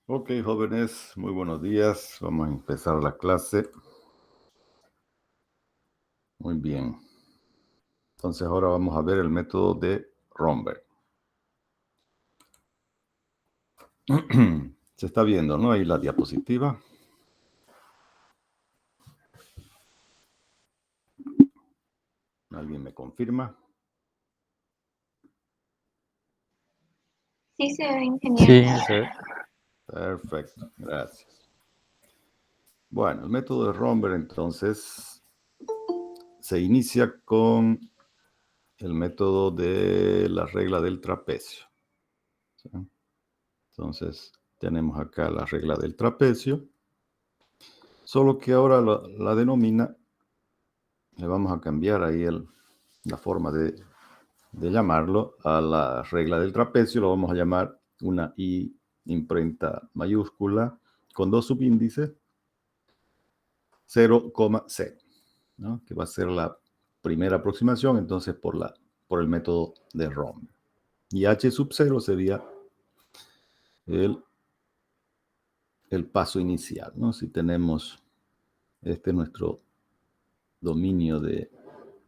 Ok, jóvenes, muy buenos días. Vamos a empezar la clase. Muy bien. Entonces ahora vamos a ver el método de Romberg. Se está viendo, ¿no? Ahí la diapositiva. ¿Alguien me confirma? Sí, se ve, Sí, ingeniero. sí. Perfecto, gracias. Bueno, el método de Romberg entonces se inicia con el método de la regla del trapecio. ¿Sí? Entonces tenemos acá la regla del trapecio, solo que ahora la denomina, le vamos a cambiar ahí la forma de llamarlo a la regla del trapecio, lo vamos a llamar una I imprenta mayúscula con dos subíndices, 0,0, ¿no? Que va a ser la primera aproximación, entonces por el método de Romberg. Y H sub 0 sería el paso inicial, ¿no? Si tenemos nuestro dominio de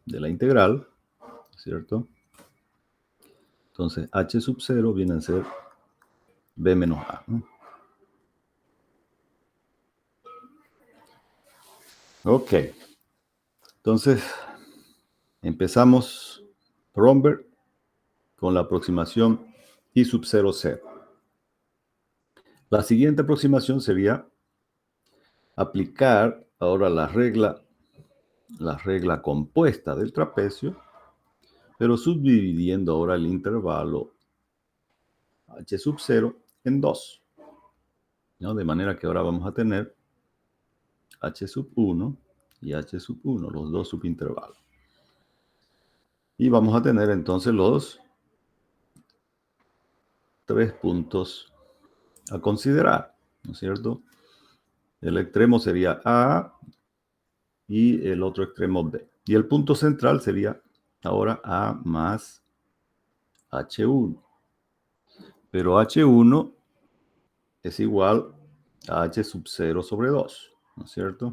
la integral, ¿cierto? Entonces H sub 0 viene a ser B menos A, ¿no? Ok, entonces empezamos Romberg con la aproximación I sub 0, 0. La siguiente aproximación sería aplicar ahora la regla compuesta del trapecio, pero subdividiendo ahora el intervalo H sub 0 en 2, ¿no? De manera que ahora vamos a tener H sub 1 y H sub 1, los dos subintervalos. Y vamos a tener entonces los 3 puntos a considerar, ¿no es cierto? El extremo sería A y el otro extremo B. Y el punto central sería ahora A más H1. Pero H1 es igual a H sub 0 sobre 2, ¿no es cierto?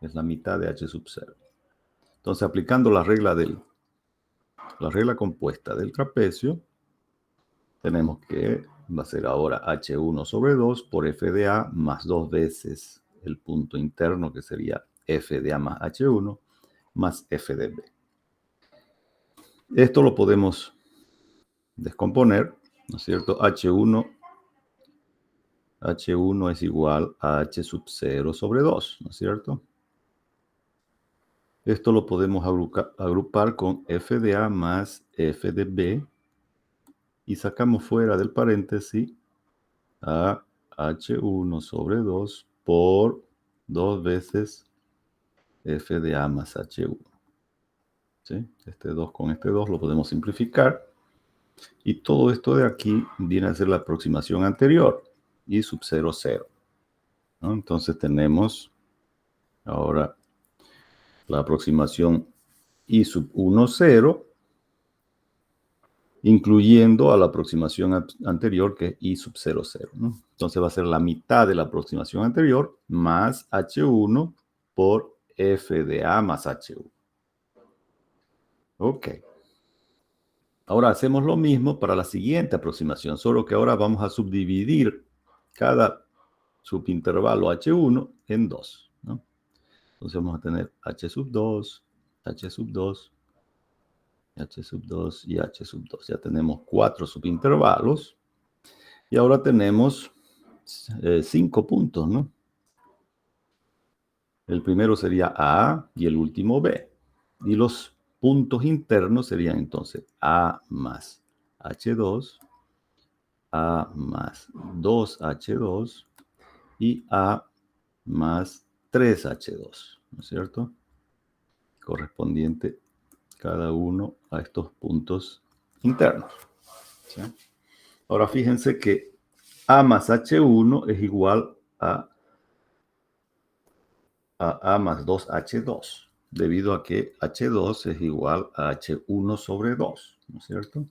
Es la mitad de H sub 0. Entonces, aplicando la regla compuesta del trapecio, tenemos que va a ser ahora H1 sobre 2 por F de A más 2 veces el punto interno, que sería F de A más H1 más F de B. Esto lo podemos descomponer, ¿no es cierto? H1 es igual a H sub 0 sobre 2, ¿no es cierto? Esto lo podemos agrupar con F de A más F de B y sacamos fuera del paréntesis a H1 sobre 2 por 2 veces F de A más H1. ¿Sí? Este 2 con este 2 lo podemos simplificar. Y todo esto de aquí viene a ser la aproximación anterior, I sub 0, 0. ¿No? Entonces tenemos ahora la aproximación I sub 1, 0, incluyendo a la aproximación anterior, que es I sub 0, 0. ¿No? Entonces va a ser la mitad de la aproximación anterior más H1 por F de A más H1. Ok. Ahora hacemos lo mismo para la siguiente aproximación, solo que ahora vamos a subdividir cada subintervalo H1 en 2, ¿no? Entonces vamos a tener H sub 2, H sub 2, H sub 2 y H sub 2. Ya tenemos 4 subintervalos y ahora tenemos 5 puntos, ¿no? El primero sería A y el último B. Y los puntos internos serían entonces A más H2, A más 2H2 y A más 3H2, ¿no es cierto? Correspondiente cada uno a estos puntos internos. ¿Sí? Ahora fíjense que A más H1 es igual a A más 2H2, debido a que H2 es igual a H1 sobre 2, ¿no es cierto?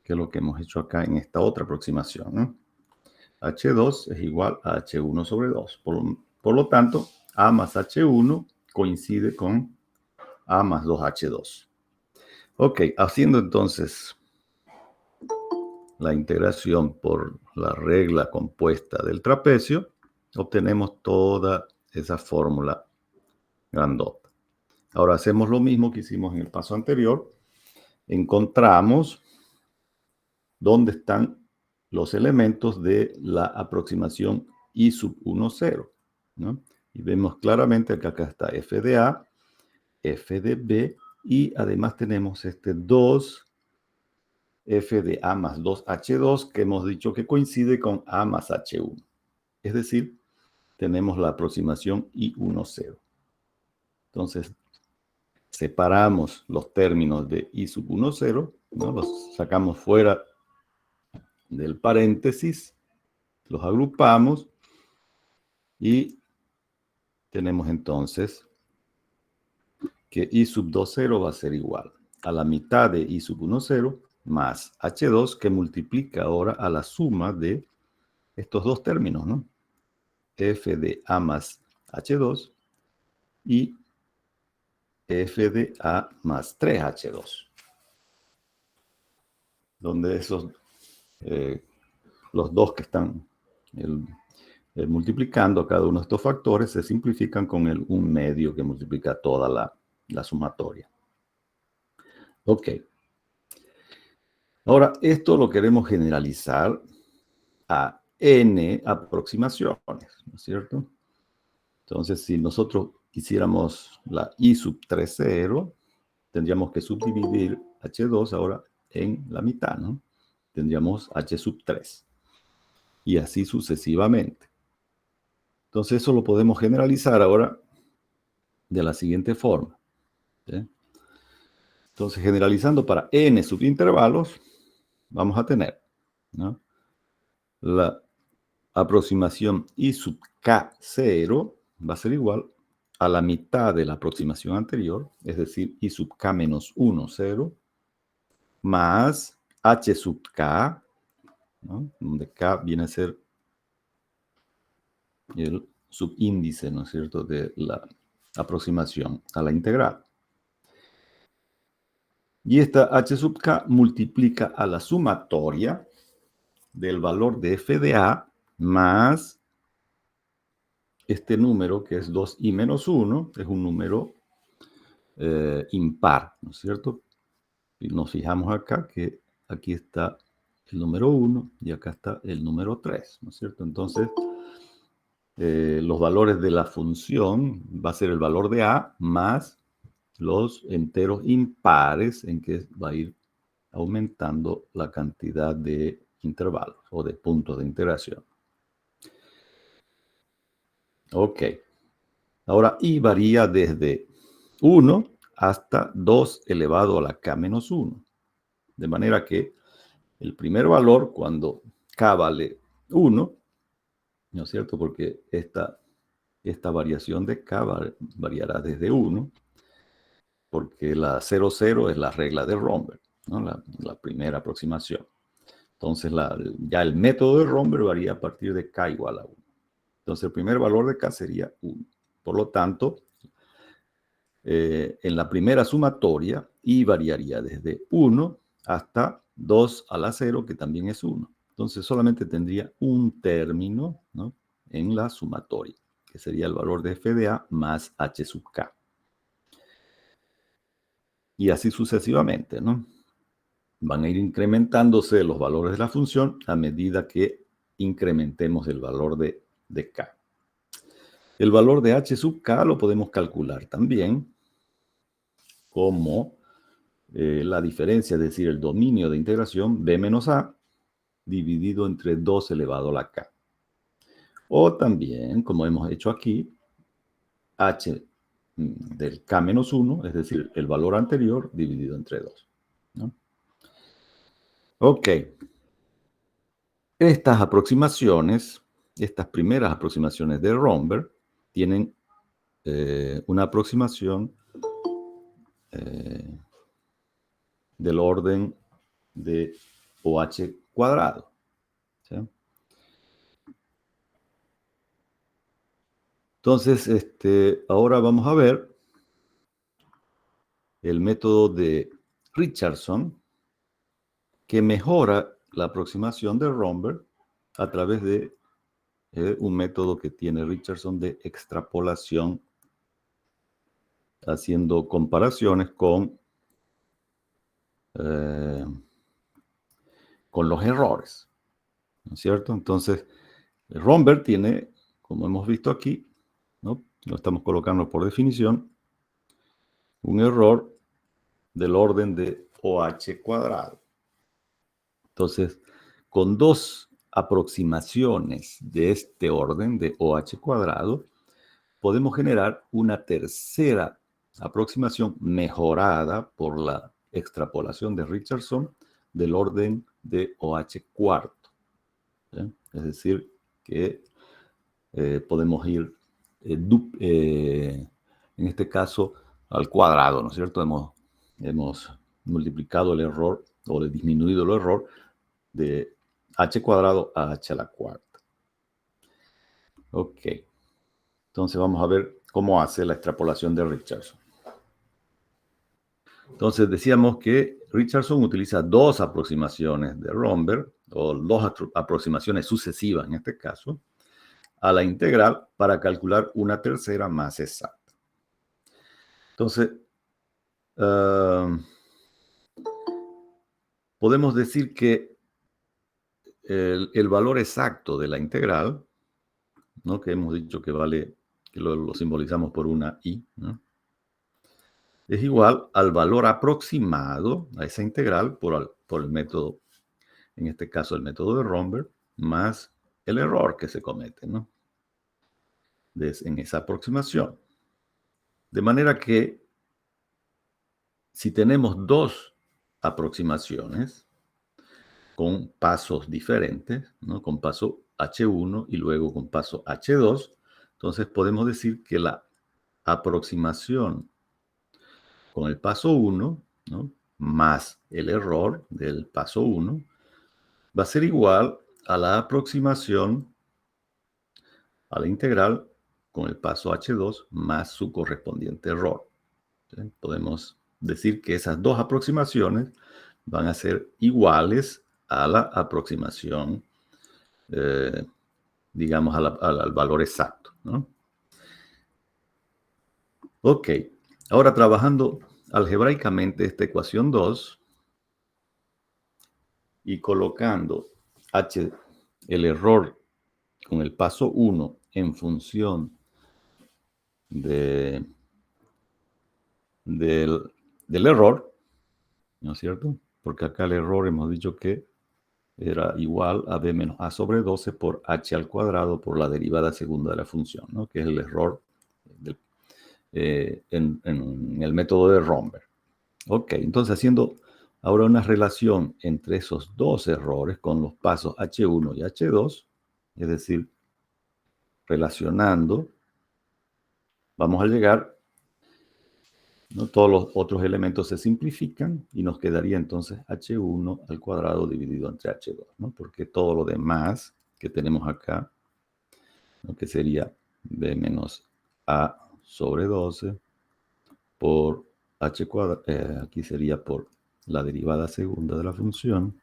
Que es lo que hemos hecho acá en esta otra aproximación, ¿no? H2 es igual a H1 sobre 2. Por lo tanto, A más H1 coincide con A más 2H2. Ok, haciendo entonces la integración por la regla compuesta del trapecio, obtenemos toda esa fórmula grandota. Ahora hacemos lo mismo que hicimos en el paso anterior. Encontramos dónde están los elementos de la aproximación I sub 1, 0, ¿no? Y vemos claramente que acá está f de A, f de B, y además tenemos este 2 f de A más 2H2, que hemos dicho que coincide con A más H1. Es decir, tenemos la aproximación I1, 0. Entonces, separamos los términos de I sub 1, 0, ¿no? Los sacamos fuera del paréntesis, los agrupamos y tenemos entonces que I sub 2, 0 va a ser igual a la mitad de I sub 1, 0 más H2, que multiplica ahora a la suma de estos dos términos, ¿no? F de A más H2 y F de A más 3H2. Donde esos, los dos que están multiplicando cada uno de estos factores se simplifican con el 1/2 que multiplica toda la sumatoria. Ok. Ahora, esto lo queremos generalizar a n aproximaciones, ¿no es cierto? Entonces, si nosotros hiciéramos la I sub 3, 0, tendríamos que subdividir H2 ahora en la mitad, ¿no? Tendríamos H sub 3. Y así sucesivamente. Entonces, eso lo podemos generalizar ahora de la siguiente forma, ¿sí? Entonces, generalizando para n subintervalos, vamos a tener, ¿no?, la aproximación I sub K0 va a ser igual a la mitad de la aproximación anterior, es decir, I sub K menos 1, 0, más H sub K, ¿no?, donde K viene a ser el subíndice, ¿no es cierto?, de la aproximación a la integral. Y esta H sub K multiplica a la sumatoria del valor de f de A más este número que es 2i menos 1, es un número impar, ¿no es cierto? Y nos fijamos acá que aquí está el número 1 y acá está el número 3, ¿no es cierto? Entonces, los valores de la función va a ser el valor de A más los enteros impares en que va a ir aumentando la cantidad de intervalos o de puntos de integración. Ok. Ahora, I varía desde 1 hasta 2 elevado a la K menos 1. De manera que el primer valor, cuando K vale 1, ¿no es cierto? Porque esta variación de K variará desde 1, porque la 0, 0 es la regla de Romberg, ¿no?, la primera aproximación. Entonces, ya el método de Romberg varía a partir de K igual a 1. Entonces, el primer valor de K sería 1. Por lo tanto, en la primera sumatoria, I variaría desde 1 hasta 2 a la 0, que también es 1. Entonces, solamente tendría un término, ¿no?, en la sumatoria, que sería el valor de f de A más H sub K. Y así sucesivamente, ¿no? Van a ir incrementándose los valores de la función a medida que incrementemos el valor de K. El valor de H sub K lo podemos calcular también como la diferencia, es decir, el dominio de integración B menos A dividido entre 2 elevado a la K. O también, como hemos hecho aquí, H del K menos 1, es decir, el valor anterior dividido entre 2, ¿no? Ok. Estas aproximaciones, estas primeras aproximaciones de Romberg, tienen una aproximación del orden de OH cuadrado, ¿sí? Entonces, ahora vamos a ver el método de Richardson, que mejora la aproximación de Romberg a través de un método que tiene Richardson de extrapolación, haciendo comparaciones con los errores, ¿no es cierto? Entonces, Romberg tiene, como hemos visto aquí, ¿no? Lo estamos colocando por definición, un error del orden de OH cuadrado. Entonces, con dos aproximaciones de este orden de OH cuadrado, podemos generar una tercera aproximación mejorada por la extrapolación de Richardson del orden de OH cuarto. ¿Sí? Es decir, que podemos ir, en este caso, al cuadrado, ¿no es cierto? Hemos multiplicado el error o disminuido el error de h cuadrado a h a la cuarta. Ok. Entonces vamos a ver cómo hace la extrapolación de Richardson. Entonces decíamos que Richardson utiliza dos aproximaciones de Romberg, o dos aproximaciones sucesivas en este caso, a la integral para calcular una tercera más exacta. Entonces, podemos decir que el valor exacto de la integral, ¿no? Que hemos dicho que vale, que lo simbolizamos por una i, ¿no? Es igual al valor aproximado a esa integral por el método, en este caso el método de Romberg, más el error que se comete, ¿no? En esa aproximación. De manera que si tenemos dos aproximaciones con pasos diferentes, ¿no? Con paso H1 y luego con paso H2, entonces podemos decir que la aproximación con el paso 1, ¿no? Más el error del paso 1 va a ser igual a la aproximación a la integral con el paso H2 más su correspondiente error. ¿Sí? Podemos decir que esas dos aproximaciones van a ser iguales a la aproximación, digamos, al valor exacto, ¿no? Ok, ahora trabajando algebraicamente esta ecuación 2 y colocando el error con el paso 1 en función del error, ¿no es cierto? Porque acá el error hemos dicho que era igual a b menos a sobre 12 por h al cuadrado por la derivada segunda de la función, ¿no? Que es el error en el método de Romberg. Ok, entonces haciendo ahora una relación entre esos dos errores con los pasos H1 y H2, es decir, relacionando, vamos a llegar, ¿no? Todos los otros elementos se simplifican y nos quedaría entonces H1 al cuadrado dividido entre H2, ¿no? Porque todo lo demás que tenemos acá, ¿no? Que sería B menos A sobre 12 por H cuadrado, aquí sería por la derivada segunda de la función,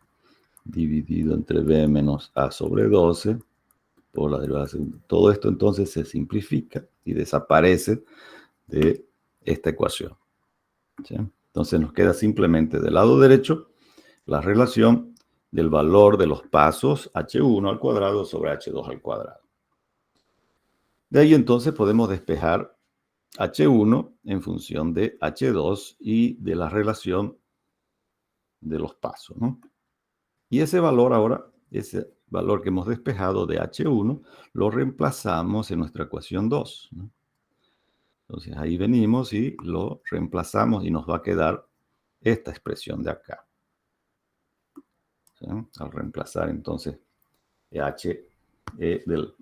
dividido entre B menos A sobre 12 por la derivada segunda. Todo esto entonces se simplifica y desaparece de esta ecuación. ¿Sí? Entonces nos queda simplemente del lado derecho la relación del valor de los pasos H1 al cuadrado sobre H2 al cuadrado. De ahí entonces podemos despejar H1 en función de H2 y de la relación de los pasos, ¿no? Y ese valor ahora, ese valor que hemos despejado de H1, lo reemplazamos en nuestra ecuación 2, ¿no? Entonces ahí venimos y lo reemplazamos y nos va a quedar esta expresión de acá. ¿Sí? Al reemplazar entonces el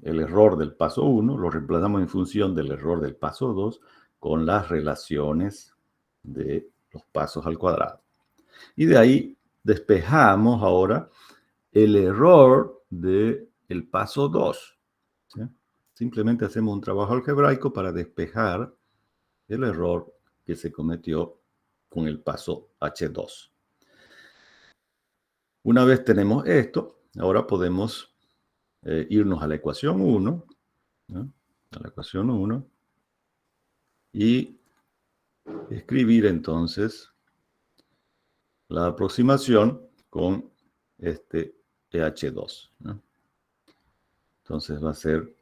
error del paso 1, lo reemplazamos en función del error del paso 2 con las relaciones de los pasos al cuadrado. Y de ahí despejamos ahora el error del paso 2. ¿Sí? simplemente hacemos un trabajo algebraico para despejar el error que se cometió con el paso H2. Una vez tenemos esto, ahora podemos irnos a la ecuación 1, ¿no? A la ecuación 1, y escribir entonces la aproximación con este H2, ¿no? Entonces va a ser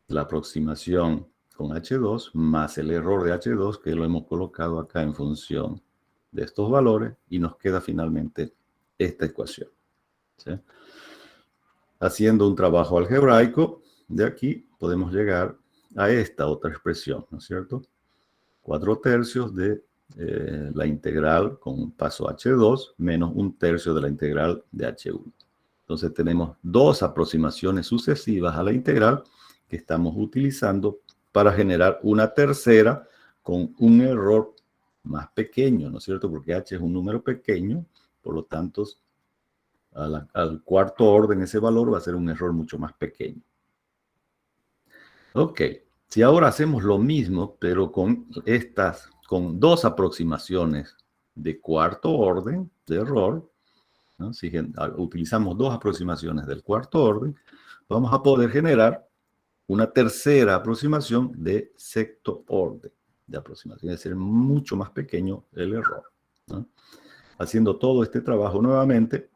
la aproximación con H2 más el error de H2 que lo hemos colocado acá en función de estos valores y nos queda finalmente esta ecuación, ¿sí? Haciendo un trabajo algebraico, de aquí podemos llegar a esta otra expresión, ¿no es cierto? 4/3 de la integral con un paso H2 menos 1/3 de la integral de H1. Entonces tenemos dos aproximaciones sucesivas a la integral que estamos utilizando para generar una tercera con un error más pequeño, ¿no es cierto? Porque H es un número pequeño, por lo tanto, al cuarto orden ese valor va a ser un error mucho más pequeño. Ok, si ahora hacemos lo mismo, pero con dos aproximaciones de cuarto orden de error, ¿no? Si utilizamos dos aproximaciones del cuarto orden, vamos a poder generar una tercera aproximación de sexto orden de aproximación, es decir, mucho más pequeño el error, ¿no? Haciendo todo este trabajo nuevamente,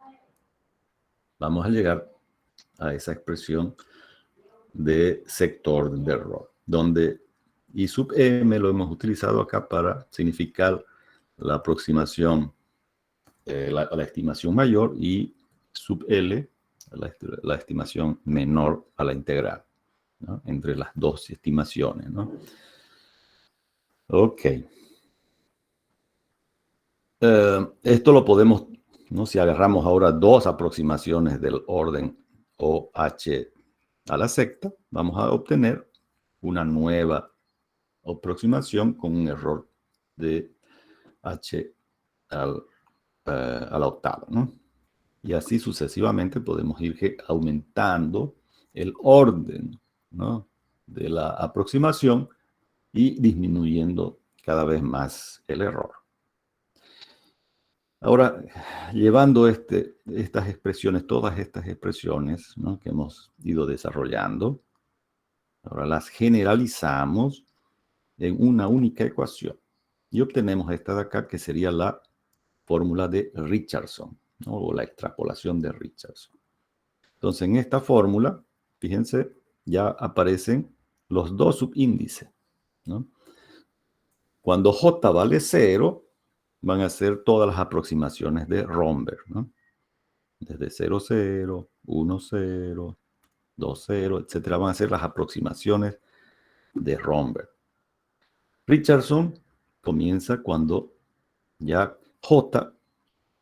vamos a llegar a esa expresión de sexto orden de error, donde I sub m lo hemos utilizado acá para significar la aproximación, la estimación mayor, y sub L, la estimación menor a la integral, ¿no? Entre las dos estimaciones, ¿no? Ok. Esto lo podemos, ¿no? Si agarramos ahora dos aproximaciones del orden OH a la sexta, vamos a obtener una nueva aproximación con un error de H a la octava, ¿no? Y así sucesivamente podemos ir aumentando el orden, ¿no? De la aproximación y disminuyendo cada vez más el error. Ahora, llevando estas expresiones, todas estas expresiones, ¿no? Que hemos ido desarrollando, ahora las generalizamos en una única ecuación y obtenemos esta de acá, que sería la fórmula de Richardson, ¿no? O la extrapolación de Richardson. Entonces, en esta fórmula, fíjense, ya aparecen los dos subíndices, ¿no? Cuando J vale 0, van a ser todas las aproximaciones de Romberg, ¿no? Desde 0, 0, 1, 0, 2, 0, etcétera, van a ser las aproximaciones de Romberg. Richardson comienza cuando ya J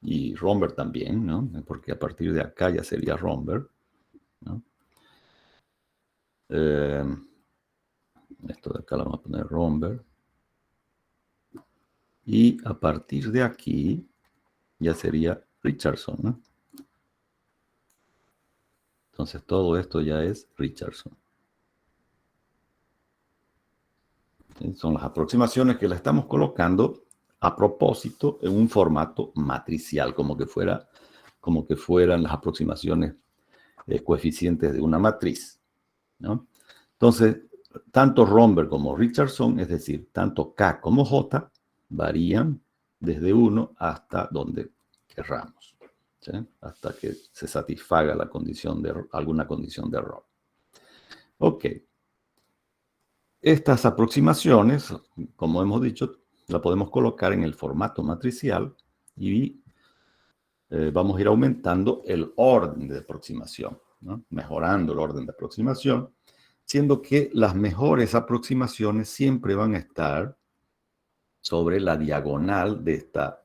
y Romberg también, ¿no? Porque a partir de acá ya sería Romberg, ¿no? Esto de acá lo vamos a poner Romberg. Y a partir de aquí ya sería Richardson, ¿no? Entonces todo esto ya es Richardson. Son las aproximaciones que la estamos colocando a propósito en un formato matricial, como que fueran las aproximaciones coeficientes de una matriz, ¿no? Entonces, tanto Romberg como Richardson, es decir, tanto K como J, varían desde 1 hasta donde querramos, ¿sí? Hasta que se satisfaga la condición de alguna condición de error. Ok. Estas aproximaciones, como hemos dicho, la podemos colocar en el formato matricial y vamos a ir aumentando el orden de aproximación, ¿no? Mejorando el orden de aproximación, siendo que las mejores aproximaciones siempre van a estar sobre la diagonal de esta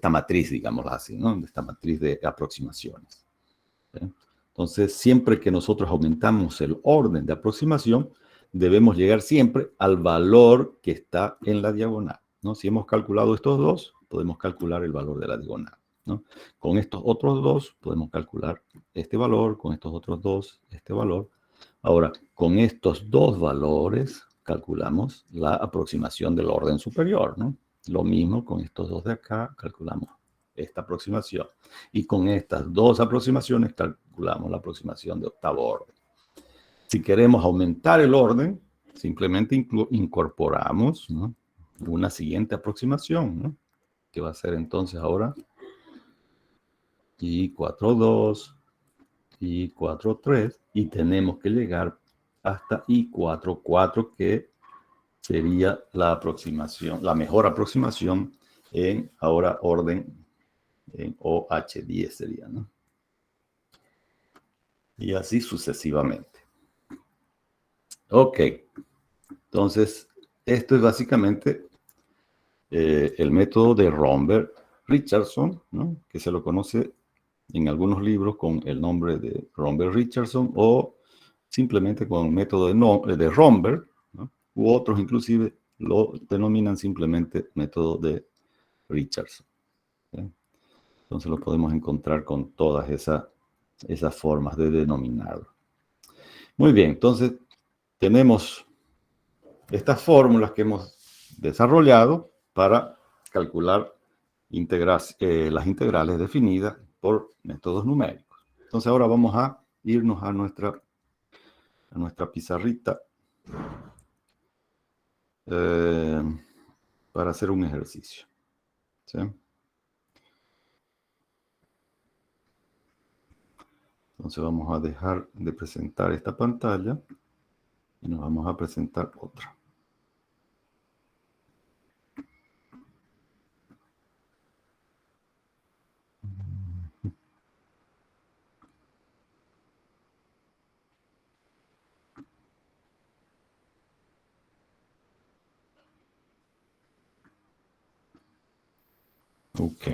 matriz, digámoslo así, ¿no? De esta matriz de aproximaciones, ¿sí? Entonces, siempre que nosotros aumentamos el orden de aproximación, debemos llegar siempre al valor que está en la diagonal, ¿no? Si hemos calculado estos dos, podemos calcular el valor de la diagonal, ¿no? Con estos otros dos podemos calcular este valor, con estos otros dos este valor, Ahora, con estos dos valores calculamos la aproximación del orden superior, ¿no? Lo mismo con estos dos de acá, calculamos esta aproximación. Y con estas dos aproximaciones calculamos la aproximación de octavo orden. Si queremos aumentar el orden, simplemente incorporamos, ¿no?, una siguiente aproximación, ¿no?, que va a ser entonces ahora I4.2, I4.3, y tenemos que llegar hasta I4.4, que sería la aproximación, la mejor aproximación en ahora orden en OH10 sería, ¿no? Y así sucesivamente. Ok, entonces esto es básicamente el método de Romberg-Richardson, ¿no?, que se lo conoce en algunos libros con el nombre de Romberg-Richardson o simplemente con el método de Romberg, ¿no?, u otros inclusive lo denominan simplemente método de Richardson, ¿sí? Entonces lo podemos encontrar con todas esas formas de denominarlo. Muy bien, entonces tenemos estas fórmulas que hemos desarrollado para calcular las integrales definidas por métodos numéricos. Entonces ahora vamos a irnos a nuestra pizarrita para hacer un ejercicio, ¿sí? Entonces vamos a dejar de presentar esta pantalla y nos vamos a presentar otra. Ok.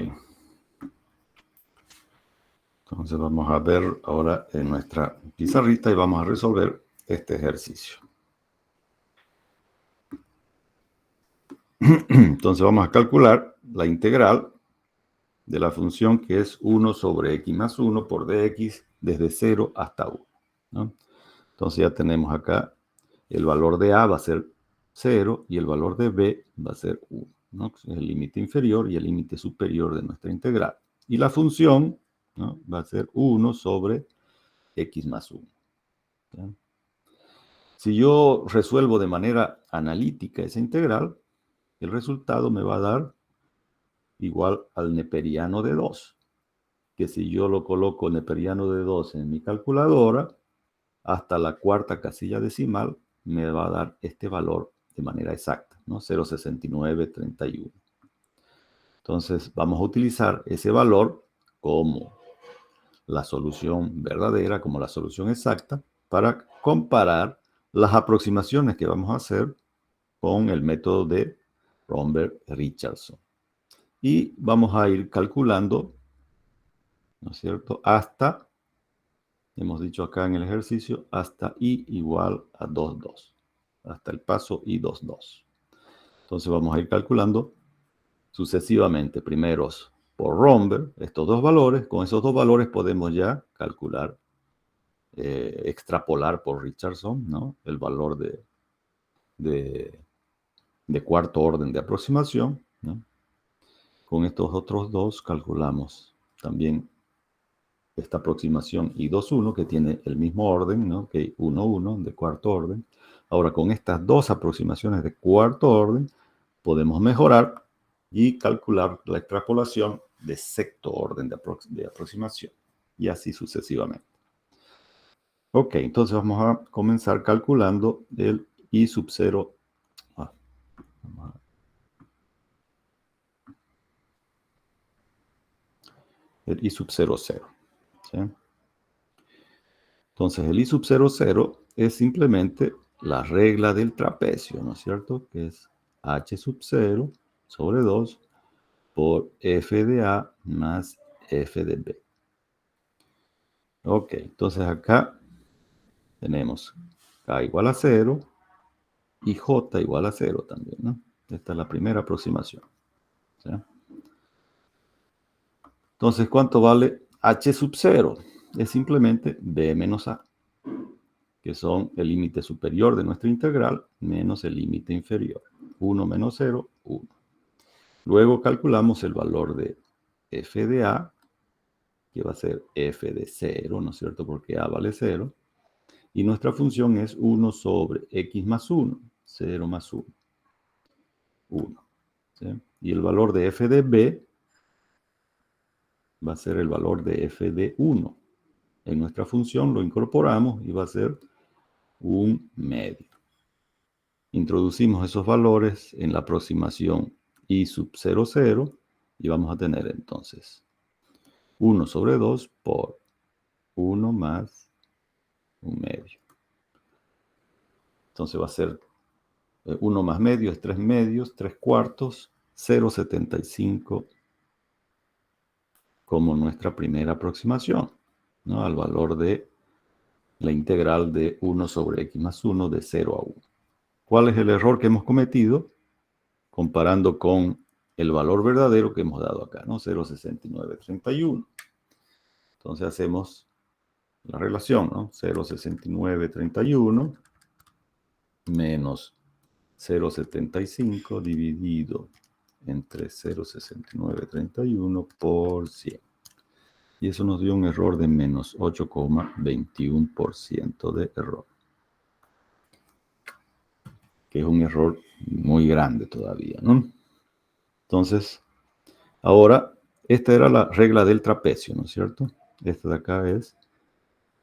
Entonces vamos a ver ahora en nuestra pizarrita y vamos a resolver este ejercicio. Entonces vamos a calcular la integral de la función que es 1 sobre x más 1 por dx desde 0 hasta 1, ¿no? Entonces ya tenemos acá el valor de a va a ser 0 y el valor de b va a ser 1, ¿no? Es el límite inferior y el límite superior de nuestra integral. Y la función, ¿no?, va a ser 1 sobre x más 1. ¿Sí? Si yo resuelvo de manera analítica esa integral, el resultado me va a dar igual al neperiano de 2, que si yo lo coloco neperiano de 2 en mi calculadora, hasta la cuarta casilla decimal me va a dar este valor de manera exacta, ¿no? 0,6931. Entonces vamos a utilizar ese valor como la solución verdadera, como la solución exacta, para comparar las aproximaciones que vamos a hacer con el método de Romberg-Richardson. Y vamos a ir calculando, ¿no es cierto?, hasta, hemos dicho acá en el ejercicio, hasta i igual a 2,2. Hasta el paso i 2,2. Entonces vamos a ir calculando sucesivamente, primeros por Romberg, estos dos valores. Con esos dos valores podemos ya calcular, extrapolar por Richardson, ¿no?, el valor de cuarto orden de aproximación, ¿no? Con estos otros dos calculamos también esta aproximación I2,1, que tiene el mismo orden, ¿no?, que 1,1 de cuarto orden. Ahora, con estas dos aproximaciones de cuarto orden, podemos mejorar y calcular la extrapolación de sexto orden de aproximación, y así sucesivamente. Ok, entonces vamos a comenzar calculando el I sub 0. El I sub 0, 0. ¿Sí? Entonces, el I sub 0, 0 es simplemente la regla del trapecio, ¿no es cierto?, que es H sub 0 sobre 2 por F de A más F de B. Ok, entonces acá tenemos K igual a 0 y J igual a 0 también, ¿no? Esta es la primera aproximación. ¿Sí? Entonces, ¿cuánto vale H sub 0? Es simplemente B menos A. que son el límite superior de nuestra integral menos el límite inferior. 1 menos 0, 1. Luego calculamos el valor de f de a, que va a ser f de 0, ¿no es cierto? Porque a vale 0. Y nuestra función es 1 sobre x más 1, 0 más 1, 1. ¿Sí? Y el valor de f de b va a ser el valor de f de 1. En nuestra función lo incorporamos y va a ser un medio. Introducimos esos valores en la aproximación i sub 0, 0 y vamos a tener entonces 1 sobre 2 por 1 más un medio. Entonces va a ser 1 más medio es 3 medios, 3 cuartos, 0,75 como nuestra primera aproximación, ¿no? Al valor de la integral de 1 sobre x más 1 de 0 a 1. ¿Cuál es el error que hemos cometido? Comparando con el valor verdadero que hemos dado acá, ¿no? 0,6931. Entonces hacemos la relación, ¿no? 0,6931 menos 0,75 dividido entre 0,6931 por 100. Y eso nos dio un error de menos 8,21% de error. Que es un error muy grande todavía, ¿no? Entonces, ahora, esta era la regla del trapecio, ¿no es cierto? Esta de acá es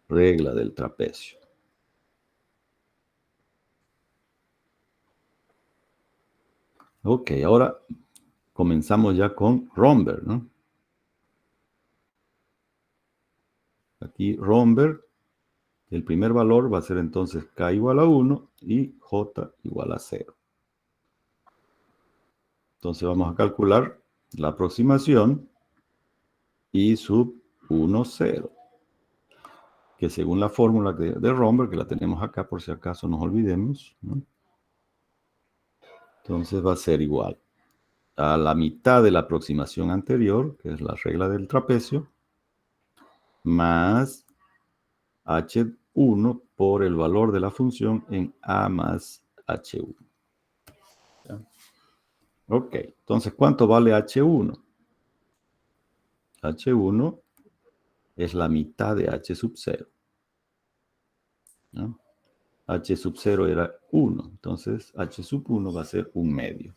regla del trapecio. Ok, ahora comenzamos ya con Romberg, ¿no? Aquí Romberg, el primer valor va a ser entonces k igual a 1 y j igual a 0. Entonces vamos a calcular la aproximación i sub 1, 0. Que según la fórmula de Romberg, que la tenemos acá por si acaso nos olvidemos, ¿no? Entonces va a ser igual a la mitad de la aproximación anterior, que es la regla del trapecio, más h1 por el valor de la función en a más h1. ¿Ya? Ok, entonces, ¿cuánto vale h1? h1 es la mitad de h sub 0. ¿No? H sub 0 era 1, entonces h sub 1 va a ser un medio.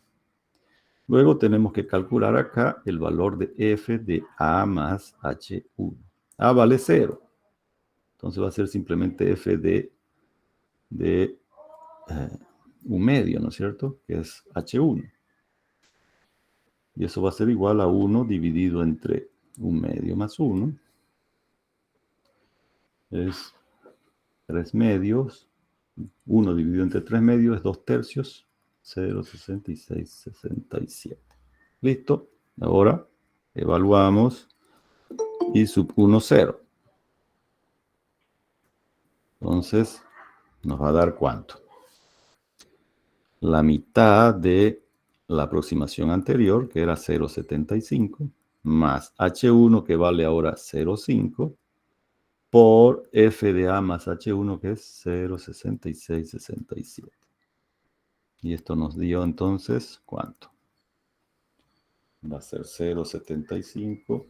Luego tenemos que calcular acá el valor de f de a más h1. A vale 0. Entonces va a ser simplemente f de un medio, ¿no es cierto? Que es h1. Y eso va a ser igual a 1 dividido entre un medio más 1. Es 3 medios. 1 dividido entre 3 medios es 2 tercios. 0,6667. Listo. Ahora evaluamos i sub 1, 0. Entonces, nos va a dar ¿cuánto? La mitad de la aproximación anterior, que era 0,75, más h1, que vale ahora 0,5, por f de a más h1, que es 0,6667. Y esto nos dio entonces, ¿cuánto? Va a ser 0,75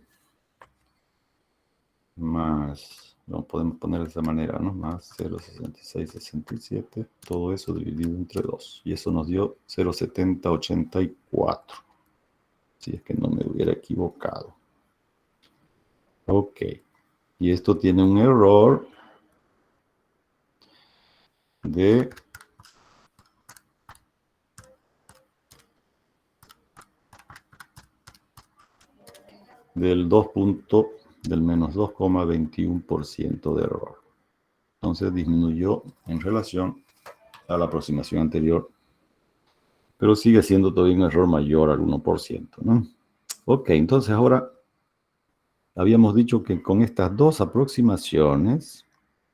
más, no podemos poner de esa manera, ¿no? Más 0,6667, todo eso dividido entre 2. Y eso nos dio 0,7084. Si es que no me hubiera equivocado. Ok. Y esto tiene un error de del menos 2,21% de error. Entonces disminuyó en relación a la aproximación anterior, pero sigue siendo todavía un error mayor al 1%, ¿no? Ok, entonces ahora habíamos dicho que con estas dos aproximaciones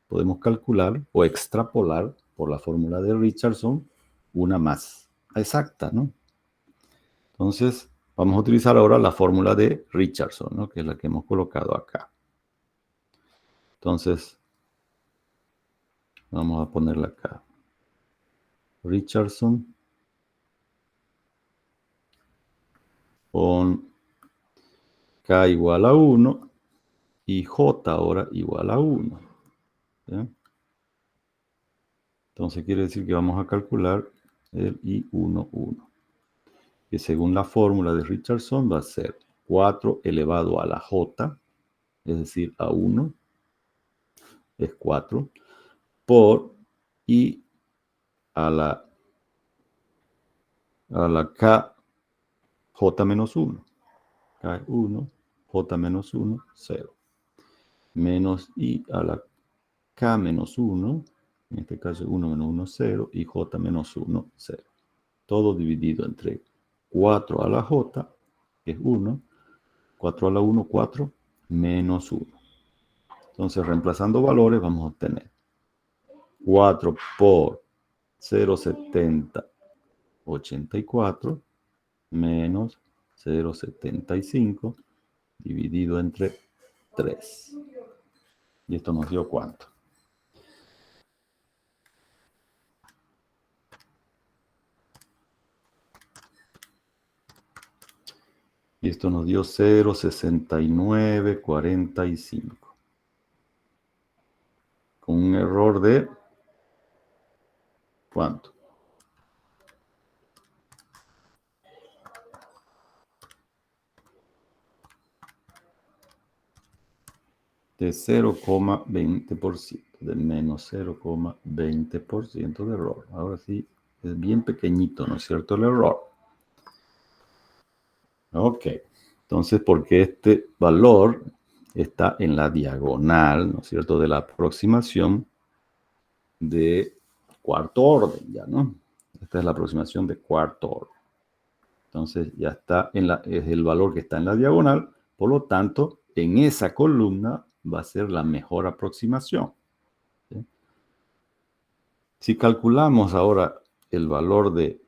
podemos calcular o extrapolar por la fórmula de Richardson una más exacta, ¿no? Entonces, vamos a utilizar ahora la fórmula de Richardson, ¿no? Que es la que hemos colocado acá. Entonces, Vamos a ponerla acá. Richardson. Con K igual a 1 y J ahora igual a 1. ¿Ya? Entonces quiere decir que vamos a calcular el I11, que según la fórmula de Richardson va a ser 4 elevado a la J, es decir, a 1, es 4, por I a la K J menos 1. K es 1, J menos 1, 0. Menos I a la K menos 1, en este caso 1 menos 1, 0, y J menos 1, 0. Todo dividido entre 4 a la J, que es 1, 4 a la 1, 4, menos 1. Entonces, reemplazando valores, vamos a obtener 4 por 0,70, 84, menos 0,75, dividido entre 3. ¿Y esto nos dio cuánto? Y esto nos dio 0,6945. Con un error de... ¿cuánto? De 0,20%, de menos 0,20% de error. Ahora sí, es bien pequeñito, ¿no es cierto? El error. Ok, entonces porque este valor está en la diagonal, ¿no es cierto?, de la aproximación de cuarto orden, ¿ya no? Esta es la aproximación de cuarto orden. Entonces ya está es el valor que está en la diagonal, por lo tanto, en esa columna va a ser la mejor aproximación. ¿Sí? Si calculamos ahora el valor de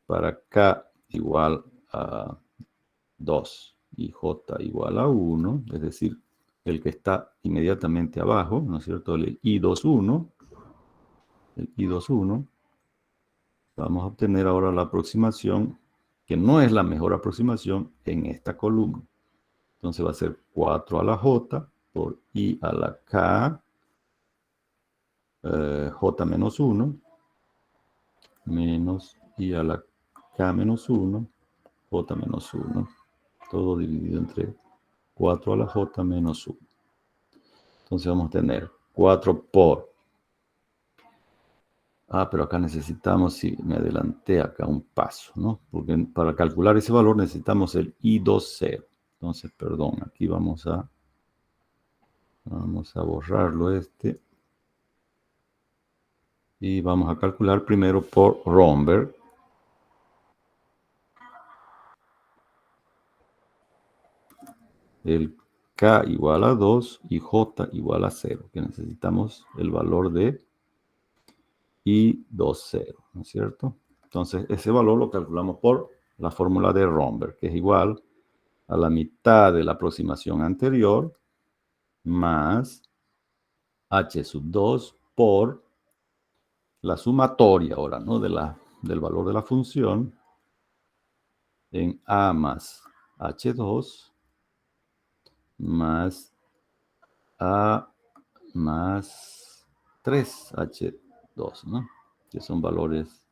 para K igual a 2 y J igual a 1, es decir, el que está inmediatamente abajo, ¿no es cierto? El I21, vamos a obtener ahora la aproximación, que no es la mejor aproximación en esta columna. Entonces va a ser 4 a la J por I a la K, J menos 1, menos I a la K menos 1, J menos 1, todo dividido entre 4 a la J menos 1. Entonces vamos a tener 4 por... pero acá necesitamos, si me adelanté acá un paso, ¿no? Porque para calcular ese valor necesitamos el I20. Entonces, perdón, aquí vamos a borrarlo este. Y vamos a calcular primero por Romberg. El K igual a 2 y J igual a 0, que necesitamos el valor de I20, ¿no es cierto? Entonces, ese valor lo calculamos por la fórmula de Romberg, que es igual a la mitad de la aproximación anterior más H sub 2 por la sumatoria ahora, ¿no? Del valor de la función en A más H2 más A más 3H2, ¿no? Que son valores,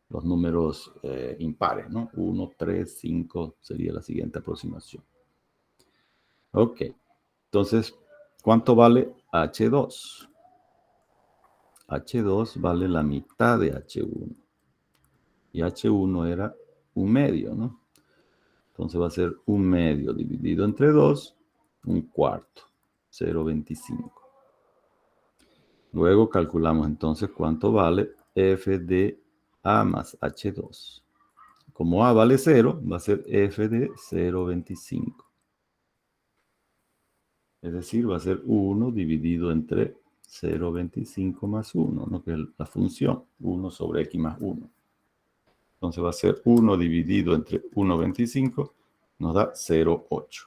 los números impares, ¿no? 1, 3, 5 sería la siguiente aproximación. Ok, entonces, ¿cuánto vale H2? H2 vale la mitad de H1. Y H1 era un medio, ¿no? Entonces va a ser un medio dividido entre 2, un cuarto, 0,25. Luego calculamos entonces cuánto vale F de A más H2. Como A vale 0, va a ser F de 0,25. Es decir, va a ser 1 dividido entre 0,25 más 1, ¿no? Que es la función, 1 sobre X más 1. Entonces va a ser 1 dividido entre 1,25, nos da 0,8.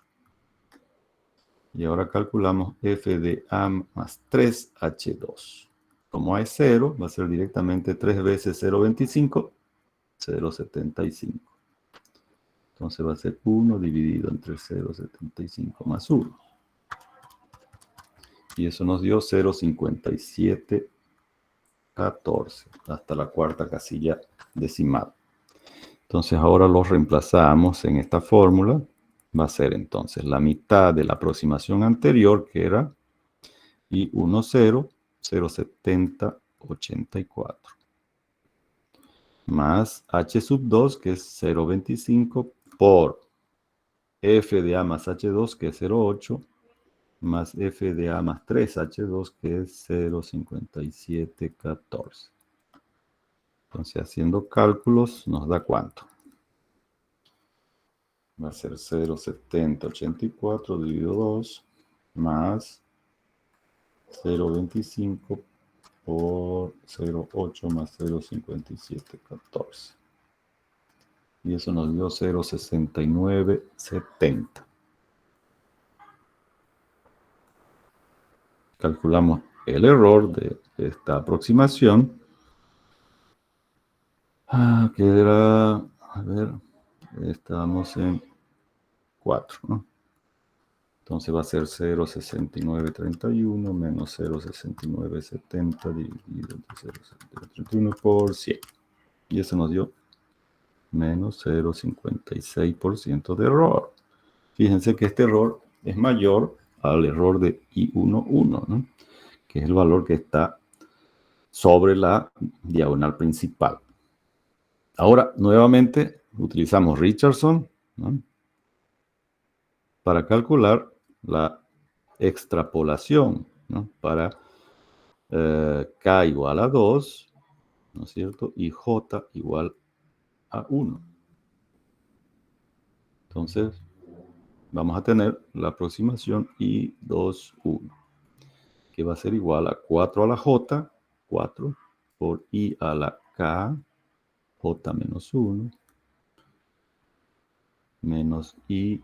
Y ahora calculamos f de A más 3H2. Como A es 0, va a ser directamente 3 veces 0,25, 0,75. Entonces va a ser 1 dividido entre 0,75 más 1. Y eso nos dio 0,5714 hasta la cuarta casilla decimal. Entonces ahora los reemplazamos en esta fórmula. Va a ser entonces la mitad de la aproximación anterior, que era I10, 0,7084. Más H sub 2, que es 0,25, por F de A más H2, que es 0,8, más F de A más 3H2, que es 0,5714. Entonces, haciendo cálculos, nos da ¿cuánto? Va a ser 0,7084 dividido 2, más 0,25 por 0,8 más 0,5714. Y eso nos dio 0,6970. Calculamos el error de esta aproximación. Que era, a ver, estábamos en 4, ¿no? Entonces va a ser 0,6931 menos 0,6970 dividido entre 0,6931 por 100. Y eso nos dio menos 0,56% de error. Fíjense que este error es mayor al error de I11, ¿no? Que es el valor que está sobre la diagonal principal. Ahora, nuevamente, utilizamos Richardson, ¿no?, para calcular la extrapolación, ¿no?, para K igual a 2, ¿no es cierto?, y J igual a 1. Entonces, vamos a tener la aproximación I21, que va a ser igual a 4 a la J, 4, por I a la K, J menos 1, menos I,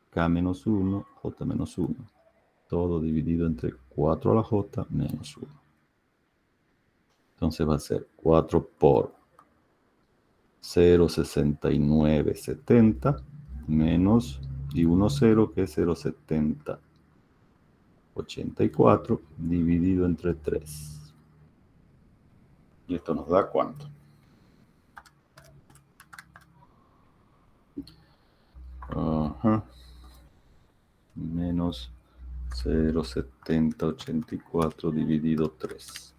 K menos 1, J menos 1. Todo dividido entre 4 a la J menos 1. Entonces va a ser 4 por 0,6970 menos I10, que es 0,7084 dividido entre 3. Y esto nos da ¿cuánto? Menos 0,7084 dividido 3.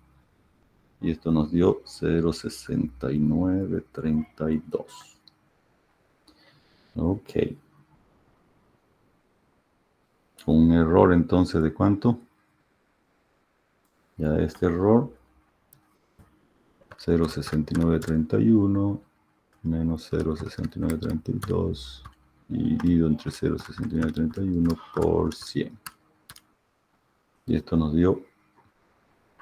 Y esto nos dio 0,6932. Ok. Un error entonces de ¿cuánto? Ya este error, 0,6931 menos 0,6932 dividido entre 0,6931 por 100. Y esto nos dio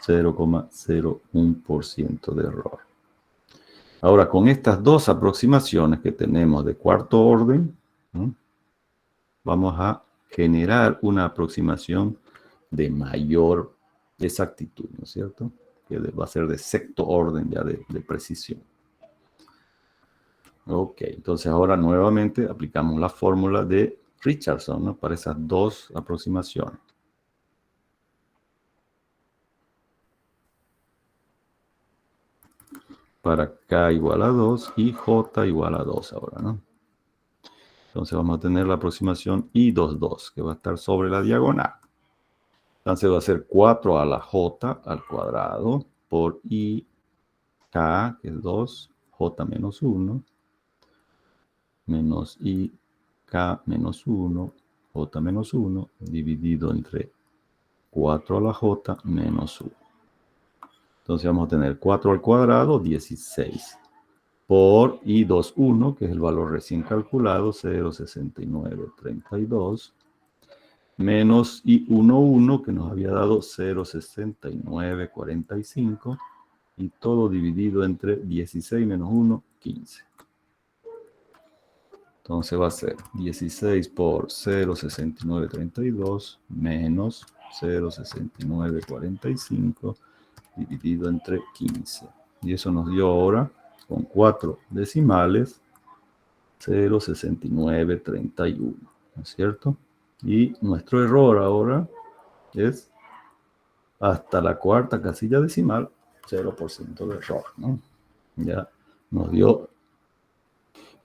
0,01% de error. Ahora, con estas dos aproximaciones que tenemos de cuarto orden, ¿no?, vamos a generar una aproximación de mayor exactitud, ¿no es cierto?, que va a ser de sexto orden ya de precisión. Ok, entonces ahora nuevamente aplicamos la fórmula de Richardson, ¿no?, para esas dos aproximaciones. Para K igual a 2 y J igual a 2 ahora, ¿no? Entonces vamos a tener la aproximación I22, que va a estar sobre la diagonal. Entonces va a ser 4 a la J al cuadrado por I K, que es 2, J menos 1, menos I K menos 1, J menos 1, dividido entre 4 a la J menos 1. Entonces vamos a tener 4 al cuadrado, 16, por I21, que es el valor recién calculado, 0,6932, menos I11, que nos había dado 0,6945, y todo dividido entre 16 menos 1, 15. Entonces va a ser 16 por 0,6932 menos 0,6945 dividido entre 15. Y eso nos dio ahora, con 4 decimales, 0,6931, ¿no es cierto? Y nuestro error ahora es hasta la cuarta casilla decimal, 0% de error, ¿no? Ya nos dio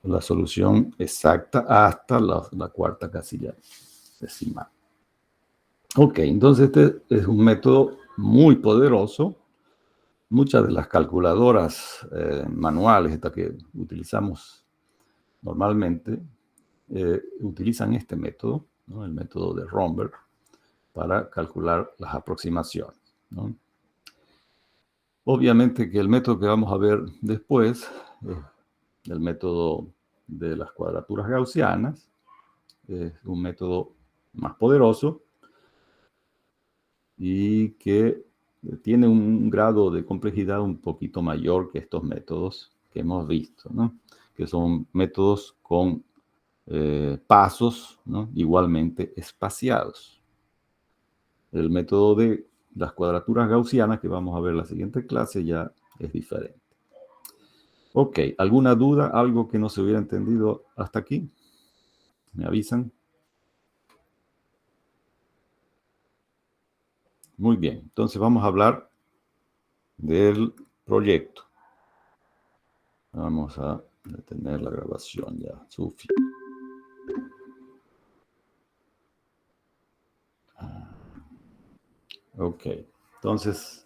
la solución exacta hasta la cuarta casilla decimal. Ok, entonces este es un método muy poderoso. Muchas de las calculadoras manuales, estas que utilizamos normalmente, utilizan este método, ¿no? El método de Romberg, para calcular las aproximaciones, ¿no? Obviamente que el método que vamos a ver después es el método de las cuadraturas gaussianas. Es un método más poderoso y que tiene un grado de complejidad un poquito mayor que estos métodos que hemos visto, ¿no? Que son métodos con pasos, ¿no? Igualmente espaciados. El método de las cuadraturas gaussianas que vamos a ver en la siguiente clase ya es diferente. Ok, ¿alguna duda? ¿Algo que no se hubiera entendido hasta aquí? ¿Me avisan? Muy bien, entonces vamos a hablar del proyecto. Vamos a detener la grabación ya, Sufi. Ok, entonces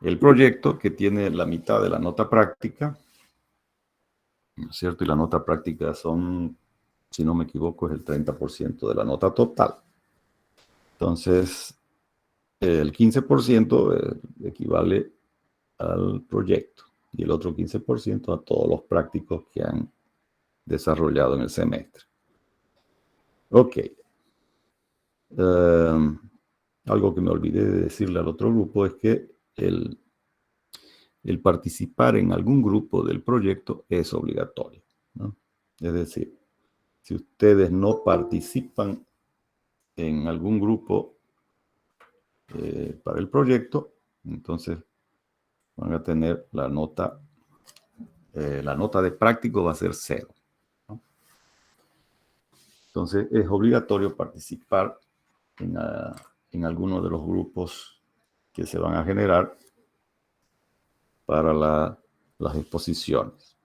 el proyecto que tiene la mitad de la nota práctica, ¿no es cierto? Y la nota práctica son, si no me equivoco, es el 30% de la nota total. Entonces, el 15% equivale al proyecto y el otro 15% a todos los prácticos que han desarrollado en el semestre. Ok. Algo que me olvidé de decirle al otro grupo es que el participar en algún grupo del proyecto es obligatorio, ¿no? Es decir, si ustedes no participan en algún grupo para el proyecto, entonces van a tener la nota de práctico va a ser 0, ¿no? Entonces es obligatorio participar en alguno de los grupos que se van a generar para las exposiciones.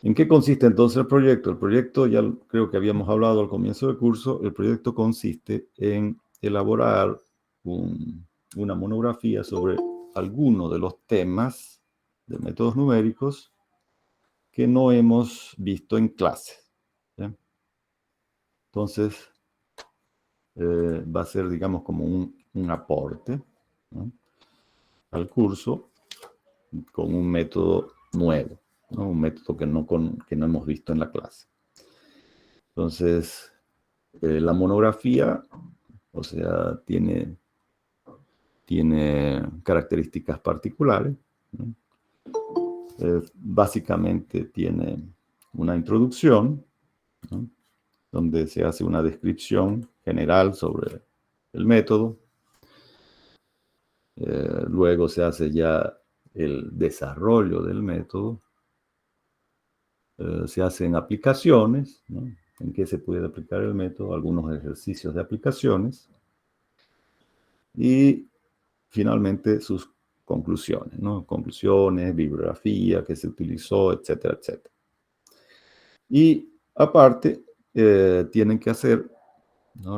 ¿En qué consiste entonces el proyecto? El proyecto, ya creo que habíamos hablado al comienzo del curso, el proyecto consiste en elaborar una monografía sobre alguno de los temas de métodos numéricos que no hemos visto en clase, ¿sí? Entonces, va a ser, digamos, como un aporte, ¿no?, al curso con un método nuevo, ¿no? Un método que no hemos visto en la clase. Entonces, la monografía, o sea, tiene características particulares, ¿no? Básicamente tiene una introducción, ¿no?, donde se hace una descripción general sobre el método. Luego se hace ya el desarrollo del método. Se hacen aplicaciones, ¿no?, en qué se puede aplicar el método, algunos ejercicios de aplicaciones. Y finalmente sus conclusiones, ¿no? Conclusiones, bibliografía que se utilizó, etcétera, etcétera. Y aparte, tienen que hacer, ¿no?,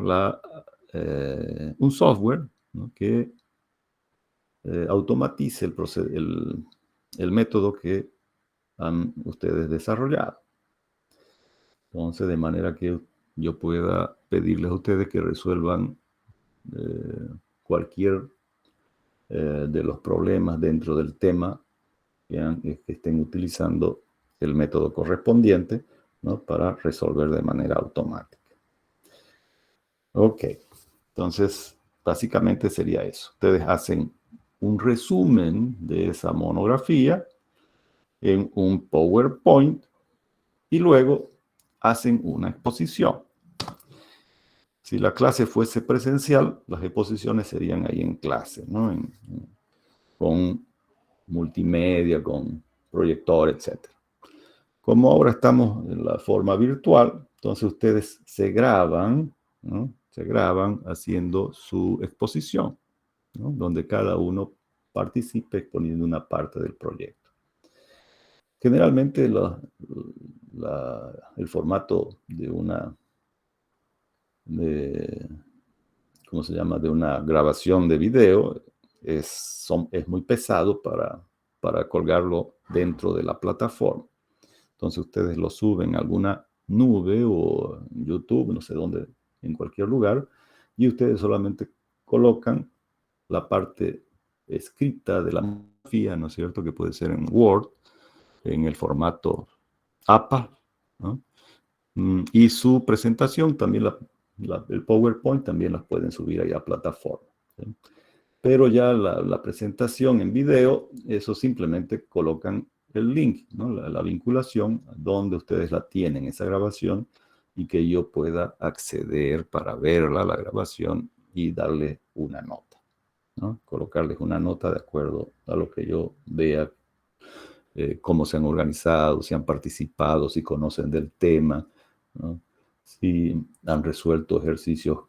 un software, ¿no?, que automatice el método que han ustedes desarrollado. Entonces, de manera que yo pueda pedirles a ustedes que resuelvan cualquier de los problemas dentro del tema que estén utilizando el método correspondiente, ¿no?, para resolver de manera automática. Ok, entonces básicamente sería eso. Ustedes hacen un resumen de esa monografía en un PowerPoint y luego hacen una exposición. Si la clase fuese presencial, las exposiciones serían ahí en clase, ¿no? Con multimedia, con proyector, etc. Como ahora estamos en la forma virtual, entonces ustedes se graban, ¿no? Se graban haciendo su exposición, ¿no? Donde cada uno participe exponiendo una parte del proyecto. Generalmente el formato de ¿cómo se llama? De una grabación de video es muy pesado para colgarlo dentro de la plataforma. Entonces ustedes lo suben a alguna nube o en YouTube, no sé dónde, en cualquier lugar, y ustedes solamente colocan la parte escrita de la fotografía, ¿no es cierto? Que puede ser en Word, en el formato APA, ¿no? Y su presentación, también el PowerPoint, también las pueden subir ahí a plataforma, ¿sí? Pero ya la presentación en video, eso simplemente colocan el link, ¿no? La vinculación, donde ustedes la tienen, esa grabación, y que yo pueda acceder para verla, la grabación, y darle una nota, ¿no? Colocarles una nota de acuerdo a lo que yo vea, cómo se han organizado, si han participado, si conocen del tema, ¿no? Si han resuelto ejercicios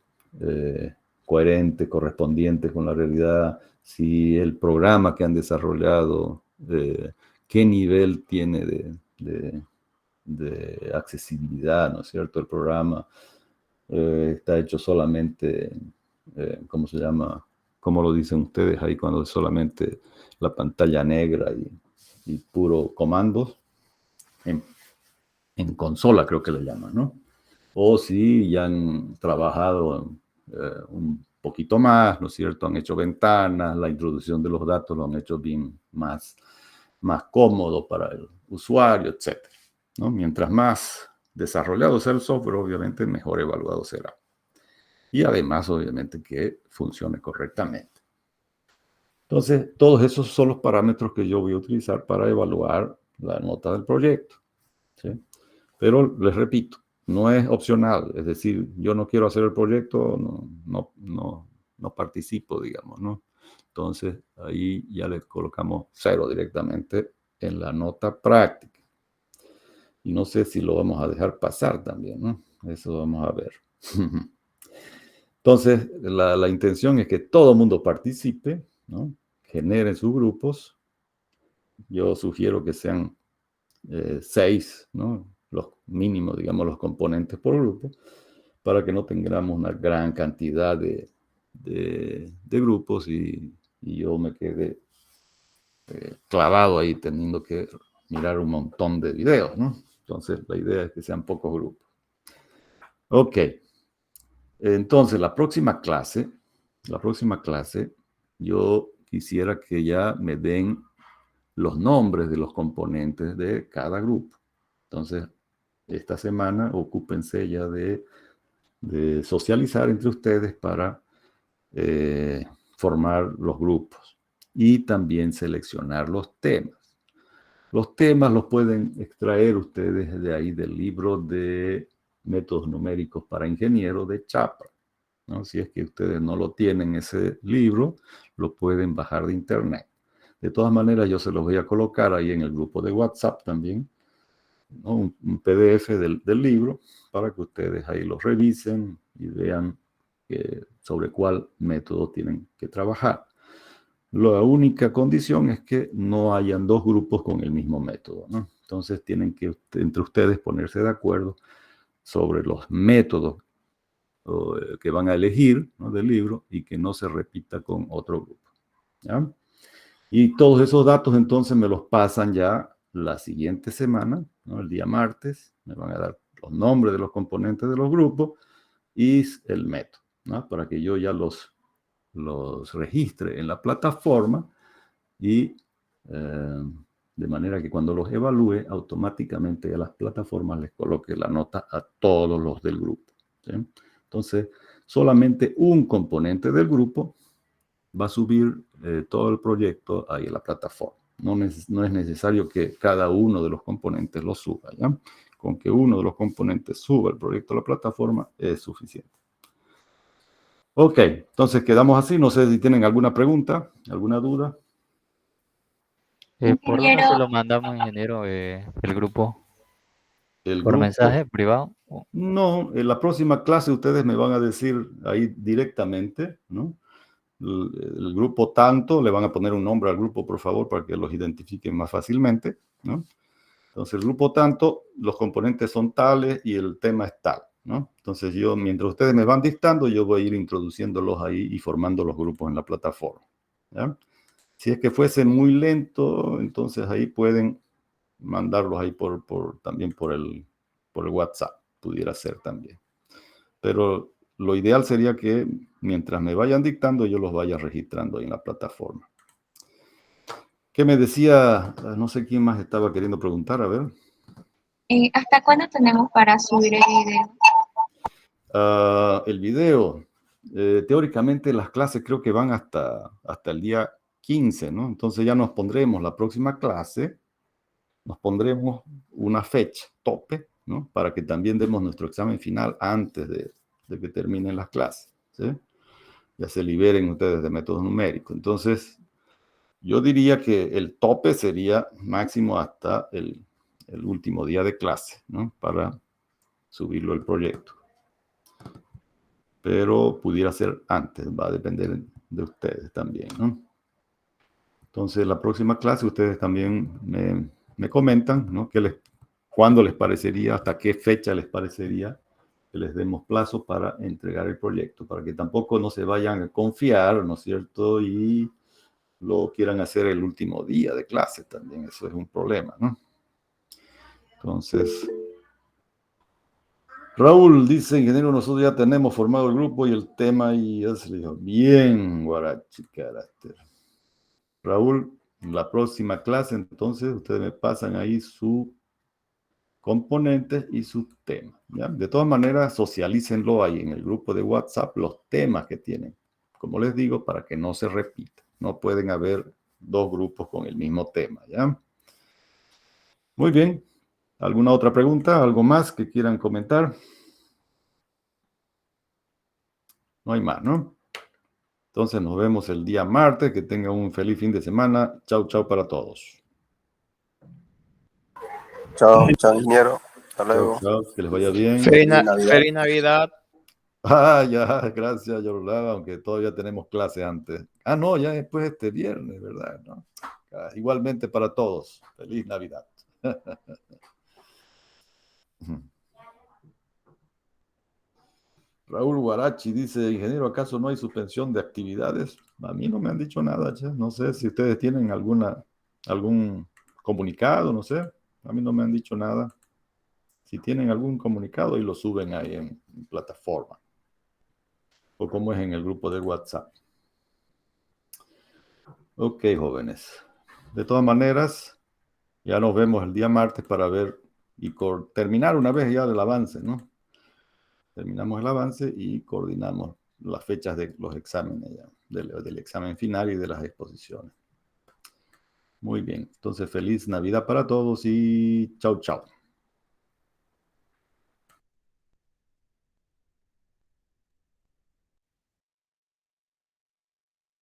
coherentes, correspondientes con la realidad, si el programa que han desarrollado, qué nivel tiene de accesibilidad, ¿no es cierto? El programa está hecho solamente, ¿cómo se llama? ¿Cómo lo dicen ustedes ahí cuando es solamente la pantalla negra y puro comandos? En consola creo que le llaman, ¿no? O si ya han trabajado un poquito más, ¿no es cierto? Han hecho ventanas, la introducción de los datos lo han hecho bien más cómodo para el usuario, etc., ¿no? Mientras más desarrollado sea el software, obviamente mejor evaluado será. Y además, obviamente, que funcione correctamente. Entonces, todos esos son los parámetros que yo voy a utilizar para evaluar la nota del proyecto, ¿sí? Pero les repito, no es opcional, es decir, yo no quiero hacer el proyecto, no participo, digamos, ¿no? Entonces, ahí ya le colocamos 0 directamente en la nota práctica. Y no sé si lo vamos a dejar pasar también, ¿no? Eso vamos a ver. Entonces, la intención es que todo el mundo participe, ¿no? Generen sus grupos. Yo sugiero que sean 6, ¿no? Los mínimos, digamos, los componentes por grupo, para que no tengamos una gran cantidad de grupos y yo me quede clavado ahí teniendo que mirar un montón de videos, ¿no? Entonces, la idea es que sean pocos grupos. Ok. Entonces, la próxima clase, yo quisiera que ya me den los nombres de los componentes de cada grupo. Entonces, esta semana ocúpense ya de socializar entre ustedes para formar los grupos y también seleccionar los temas. Los temas los pueden extraer ustedes de ahí del libro de métodos numéricos para ingenieros de Chapra, ¿no? Si es que ustedes no lo tienen, ese libro, lo pueden bajar de internet. De todas maneras, yo se los voy a colocar ahí en el grupo de WhatsApp también, ¿no? Un PDF del libro para que ustedes ahí lo revisen y vean sobre cuál método tienen que trabajar. La única condición es que no hayan dos grupos con el mismo método, ¿no? Entonces tienen que entre ustedes ponerse de acuerdo sobre los métodos que van a elegir, ¿no?, del libro, y que no se repita con otro grupo, ¿ya? Y todos esos datos entonces me los pasan ya la siguiente semana, ¿no? El día martes, me van a dar los nombres de los componentes de los grupos y el método, ¿no? Para que yo ya los registre en la plataforma y de manera que cuando los evalúe, automáticamente a las plataformas les coloque la nota a todos los del grupo, ¿sí? Entonces, solamente un componente del grupo va a subir todo el proyecto ahí a la plataforma. No es necesario que cada uno de los componentes lo suba, ¿ya? con que uno de los componentes suba el proyecto a la plataforma es suficiente. Ok, entonces quedamos así. No sé si tienen alguna pregunta, alguna duda. ¿Por dónde Ingeniero, se lo mandamos, ingeniero, el grupo? El ¿Por grupo. mensaje privado? No, en la próxima clase ustedes me van a decir ahí directamente, ¿no? El grupo tanto, le van a poner un nombre al grupo, por favor, para que los identifiquen más fácilmente, ¿no? Entonces, el grupo tanto, los componentes son tales y el tema es tal, ¿no? Entonces, yo, mientras ustedes me van dictando, yo voy a ir introduciéndolos ahí y formando los grupos en la plataforma, ¿ya? Si es que fuese muy lento, entonces ahí pueden mandarlos ahí también por el WhatsApp, pudiera ser también. Pero lo ideal sería que mientras me vayan dictando, yo los vaya registrando ahí en la plataforma. ¿Qué me decía? No sé quién más estaba queriendo preguntar, a ver. ¿hasta cuándo tenemos para subir el video? El video. Teóricamente las clases creo que van hasta el día 15, ¿no? Entonces ya nos pondremos la próxima clase, nos pondremos una fecha tope, ¿no? Para que también demos nuestro examen final antes de que terminen las clases, ¿sí? Ya se liberen ustedes de métodos numéricos. Entonces, yo diría que el tope sería máximo hasta el último día de clase, ¿no? Para subirlo al proyecto. Pero pudiera ser antes, va a depender de ustedes también, ¿no? Entonces, la próxima clase ustedes también me comentan, ¿no? ¿Cuándo les parecería, hasta qué fecha les parecería que les demos plazo para entregar el proyecto? Para que tampoco no se vayan a confiar, ¿no es cierto? Y lo quieran hacer el último día de clase también. Eso es un problema, ¿no? Entonces, Raúl dice, ingeniero, nosotros ya tenemos formado el grupo y el tema y ya se le dijo, bien, guarachi, carácter. Raúl, en la próxima clase, entonces, ustedes me pasan ahí su componentes y sus temas, ¿ya? De todas maneras, socialícenlo ahí en el grupo de WhatsApp, los temas que tienen. Como les digo, para que no se repita. No pueden haber dos grupos con el mismo tema, ¿ya? Muy bien. ¿Alguna otra pregunta? ¿Algo más que quieran comentar? No hay más, ¿no? Entonces nos vemos el día martes. Que tengan un feliz fin de semana. Chau, chau para todos. Chao, chao, ingeniero. Hasta Chau, luego. chau. Que les vaya bien. Feliz Navidad. Feliz Navidad. Ah, ya, gracias, Yorulada, aunque todavía tenemos clase antes. Ah, no, ya después este viernes, ¿verdad? ¿No? Igualmente para todos. Feliz Navidad. Raúl Guarachi dice, ingeniero, ¿acaso no hay suspensión de actividades? A mí no me han dicho nada, che. No sé si ustedes tienen algún comunicado, no sé. A mí no me han dicho nada. Si tienen algún comunicado y lo suben ahí en plataforma. O como es en el grupo de WhatsApp. Ok, jóvenes. De todas maneras, ya nos vemos el día martes para ver y terminar una vez ya el avance, ¿no? Terminamos el avance y coordinamos las fechas de los exámenes ya, del examen final y de las exposiciones. Muy bien, entonces feliz Navidad para todos y chau, chau.